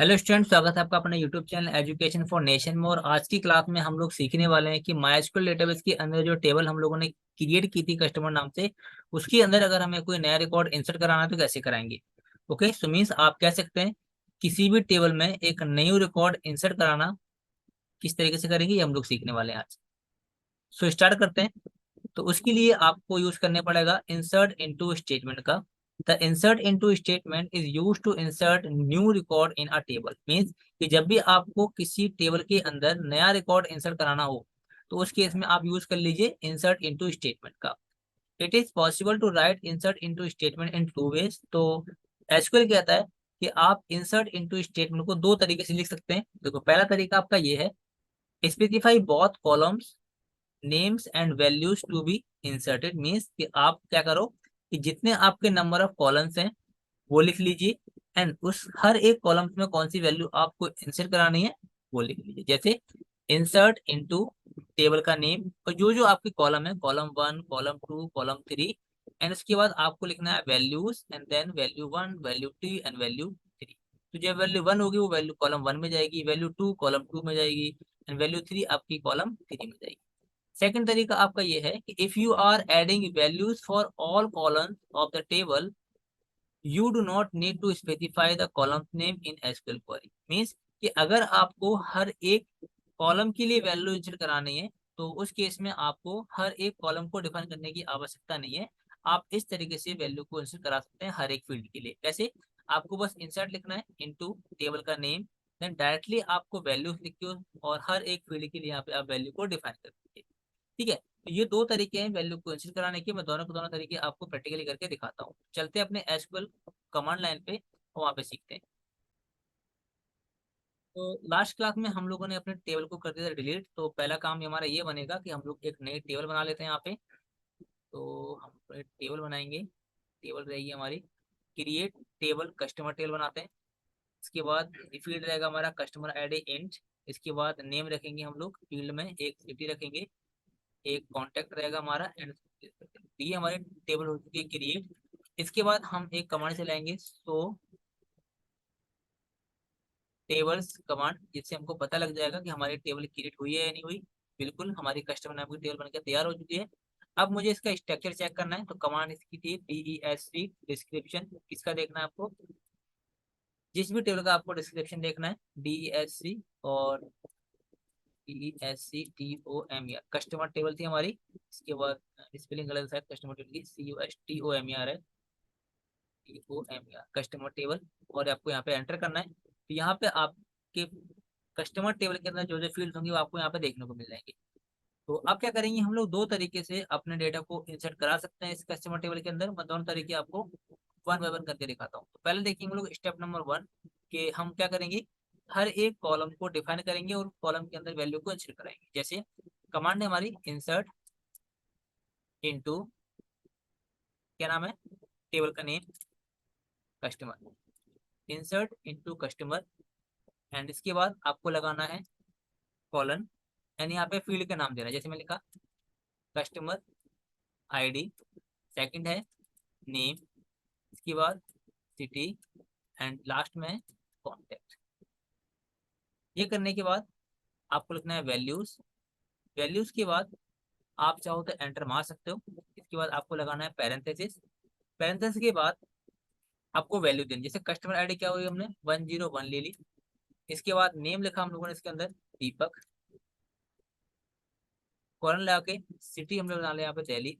Hello student, स्वागत है आपका अपने YouTube channel education for nation में। और आज की क्लास में हम लोग सीखने वाले हैं कि माइस्क्यूएल डेटाबेस के अंदर जो टेबल हम लोगों ने क्रिएट की थी कस्टमर नाम से, उसके अंदर अगर हमें कोई नया रिकॉर्ड इंसर्ट कराना है तो कैसे कराएंगे। ओके, सो मीन्स आप कह सकते हैं किसी भी टेबल में एक न्यू रिकॉर्ड इंसर्ट कराना किस तरीके से करेंगे, ये हम लोग सीखने वाले हैं आज। सो स्टार्ट करते हैं। तो उसके लिए आपको यूज करने पड़ेगा इंसर्ट इनटू स्टेटमेंट का। The insert into statement is use to insert new record in a table. Means कि जब भी आपको किसी टेबल के अंदर नया रिकॉर्ड इंसर्ट कराना हो तो उस केस में आप यूज कर लीजिए इंसर्ट इनटू स्टेटमेंट का। It is possible to write insert into statement in two ways. तो एसक्यूएल कहता है कि आप इंसर्ट इनटू स्टेटमेंट को दो तरीके से लिख सकते हैं। देखो, पहला तरीका आपका ये है, specify both columns names and values to be inserted. Means कि आप क्या करो कि जितने आपके नंबर ऑफ कॉलम्स हैं वो लिख लीजिए, एंड उस हर एक कॉलम्स में कौन सी वैल्यू आपको इंसर्ट करानी है वो लिख लीजिए। जैसे इंसर्ट इनटू टेबल का नेम, और जो जो आपकी कॉलम है, कॉलम 1, कॉलम 2, कॉलम 3, एंड उसके बाद आपको लिखना है values, and then value 1, value 2 and value 3। तो जब वैल्यू 1 होगी वो वैल्यू कॉलम 1 में जाएगी, वैल्यू 2 कॉलम 2 में जाएगी, एंड वैल्यू 3 आपकी कॉलम 3 में जाएगी। सेकंड तरीका आपका ये है कि if you are adding values for all columns of the table you do not need to specify the column name in SQL query. Means कि अगर आपको हर एक कॉलम के लिए वैल्यू इंसर्ट करानी है तो उस केस में आपको हर एक कॉलम को डिफाइन करने की आवश्यकता नहीं है। आप इस तरीके से वैल्यू को इंसर्ट करा सकते हैं हर एक फील्ड के लिए। कैसे? आपको बस इंसर्ट लिखना है इनटू टेबल का नेम, देन डायरेक्टली आपको वैल्यूज लिख के और हर एक फील्ड के लिए यहाँ पे आप वैल्यू को डिफाइन कर दीजिए। ठीक है, तो ये दो तरीके हैं वैल्यू को इंसर्ट कराने के। मैं दोनों के दोनों तरीके आपको प्रैक्टिकली करके दिखाता हूँ। चलते हैं अपने एसक्यूएल कमांड लाइन पे और वहाँ पे सीखते हैं। तो लास्ट क्लास में हम लोगों ने अपने टेबल को कर दिया था डिलीट। तो पहला काम हमारा ये बनेगा कि हम लोग एक नई टेबल बना लेते हैं यहाँ पे। तो हम एक टेबल बनाएंगे। टेबल रहेगी हमारी क्रिएट टेबल, कस्टमर टेबल बनाते हैं। इसके बाद फील्ड रहेगा हमारा कस्टमर आईडी इंट। इसके बाद नेम रखेंगे हम लोग, फील्ड में एक सिटी रखेंगे, एक कॉन्टेक्ट रहेगा हमारा, एंड ये हमारी टेबल हो चुकी है क्रिएट। इसके बाद हम एक कमांड चलाएंगे सो टेबल्स कमांड, जिससे हमको पता लग जाएगा कि हमारी टेबल क्रिएट हुई है या नहीं हुई। बिल्कुल, हमारी कस्टमर नाम की टेबल बनकर तैयार हो चुकी है। अब मुझे इसका स्ट्रक्चर चेक करना है, तो कमांड इसकी थी DESC डिस्क्रिप्शन। किसका देखना है आपको? जिस भी टेबल का आपको डिस्क्रिप्शन देखना है, DESC और DESCTOMER कस्टमर टेबल थी हमारी। इसके बाद स्पेलिंग गलत शायद, कस्टमर टेबल की CUSTOMER है, TOMER कस्टमर टेबल। और आपको यहाँ पे एंटर करना है। तो यहाँ पे आपके कस्टमर टेबल के अंदर जो जो फील्ड होंगे वो आपको यहाँ पे देखने को मिल जाएंगे। तो अब क्या करेंगे, हम लोग दो तरीके से अपने डेटा को इंसर्ट करा सकते हैं इस कस्टमर टेबल के अंदर। मैं दोनों तरीके आपको वन बाय वन करके दिखाता हूँ। तो पहले देखिए हम लोग स्टेप नंबर 1 के हम क्या करेंगे, हर एक कॉलम को डिफाइन करेंगे और कॉलम के अंदर वैल्यू को इंसर्ट कराएंगे। जैसे कमांड है हमारी इंसर्ट इनटू, क्या नाम है, टेबल का name customer, insert into customer, and इसके बाद आपको लगाना है कॉलन, यानी यहाँ पे फील्ड का नाम देना है। जैसे मैं लिखा कस्टमर आईडी, सेकंड है नेम, इसके बाद सिटी, एंड लास्ट में कॉन्टेक्ट। ये करने के बाद आपको लिखना है वैल्यूज। वैल्यूज के बाद आप चाहो तो एंटर मार सकते हो। इसके बाद आपको लगाना है पैरेंथेसिस। पैरेंथेसिस के बाद आपको वैल्यू देनी, जैसे कस्टमर आईडी क्या हुई, हमने 101 ले ली। इसके बाद नेम लिखा हम लोगों ने इसके अंदर दीपक, कॉलन लगा के सिटी हम लोग डाले यहाँ पे दिल्ली,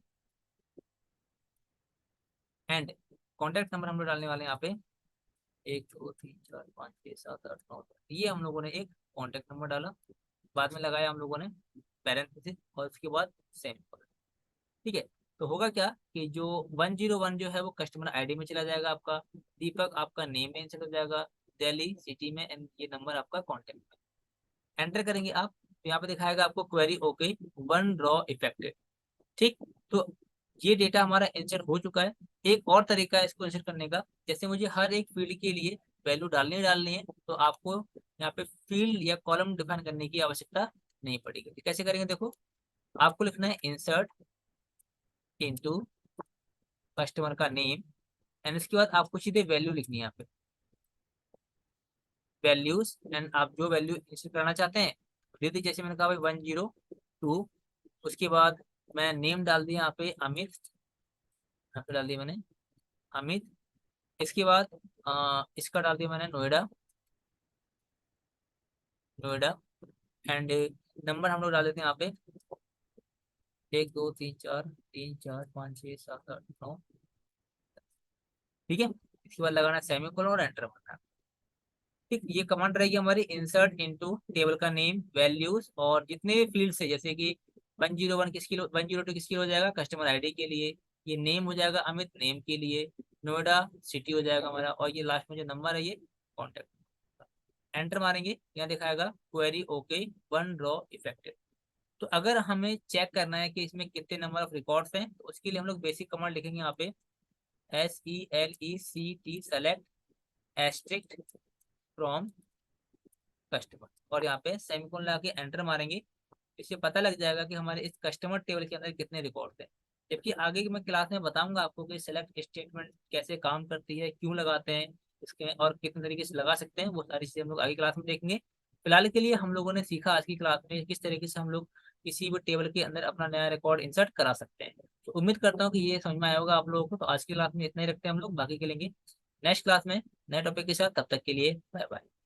एंड कॉन्टैक्ट नंबर हम लोग डालने वाले हैं यहाँ पे 1 2 3 4 5 6 7 8 9। ये हम लोगों ने एक कॉन्टैक्ट नंबर डाला, बाद में लगाया हम लोगों ने पैरेंथेसिस, और उसके बाद सेम। ठीक है, तो होगा क्या कि जो 101 जो है वो कस्टमर आईडी में चला जाएगा आपका, दीपक आपका नेम में चला जाएगा, दिल्ली सिटी में, एंड ये नंबर आपका कॉन्टैक्ट में। एंटर करेंगे आप तो यहाँ पे दिखाएगा आपको क्वेरी ओके, 1 रॉ इफेक्टेड। ठीक, तो ये डेटा हमारा इंसर्ट हो चुका है। एक और तरीका है इसको इंसर्ट करने का, जैसे मुझे हर एक फील्ड के लिए वैल्यू डालनी है तो आपको यहाँ पे फील्ड या कॉलम डिफाइन करने की आवश्यकता नहीं पड़ेगी। तो कैसे करेंगे, देखो आपको लिखना है इंसर्ट इनटू कस्टमर का नेम, एंड इसके बाद आपको सीधे वैल्यू लिखनी है यहाँ पे। वैल्यूज एंड आप जो वैल्यू इंसर्ट करना चाहते हैं दे दी। जैसे मैंने कहा भाई 102, उसके बाद मैं नेम डाल दिया यहाँ पे अमित, यहाँ पे डाल दिया मैंने अमित। इसके बाद इसका डाल दिया मैंने नोएडा, नोएडा। एंड नंबर हम लोग डाल देते हैं यहाँ पे 1 2 3 4 3 4 5 6 7 8 9। ठीक है, इसके बाद लगाना सेमीकोलन और एंटर करना। ठीक, ये कमांड रहेगी हमारी इंसर्ट इनटू टेबल का नेम वैल्यूज और जितने भी फील्ड्स है, जैसे कि 101 किसकी 102 किसकी हो जाएगा कस्टमर आईडी के लिए, ये नेम हो जाएगा अमित नेम के लिए, नोएडा सिटी हो जाएगा हमारा, और ये लास्ट में जो नंबर है ये कॉन्टेक्ट। एंटर मारेंगे, यहाँ दिखाएगा क्वेरी ओके 1 रॉ इफेक्टिव। तो अगर हमें चेक करना है कि इसमें कितने नंबर ऑफ रिकॉर्ड्स हैं तो उसके लिए हम लोग बेसिक कमांड लिखेंगे यहाँ पे SELECT सेलेक्ट एस्ट्रिक्ट फ्रॉम कस्टमर, और यहाँ पे सेमीकोलन लगा के एंटर मारेंगे। इससे पता लग जाएगा कि हमारे इस कस्टमर टेबल के अंदर कितने रिकॉर्ड हैं। जबकि आगे की मैं क्लास में बताऊंगा आपको कि सेलेक्ट स्टेटमेंट कैसे काम करती है, क्यों लगाते हैं इसके, और कितने तरीके से लगा सकते हैं, वो सारी चीजें हम लोग आगे क्लास में देखेंगे। फिलहाल के लिए हम लोगों ने सीखा आज की क्लास में किस तरीके से हम लोग किसी भी टेबल के अंदर अपना नया रिकॉर्ड इंसर्ट करा सकते हैं। तो उम्मीद करता हूँ कि ये समझ में आया होगा आप लोगों को। तो आज की क्लास में इतना ही रखते हैं हम लोग, बाकी के लेंगे नेक्स्ट क्लास में नए टॉपिक के साथ। तब तक के लिए बाय बाय।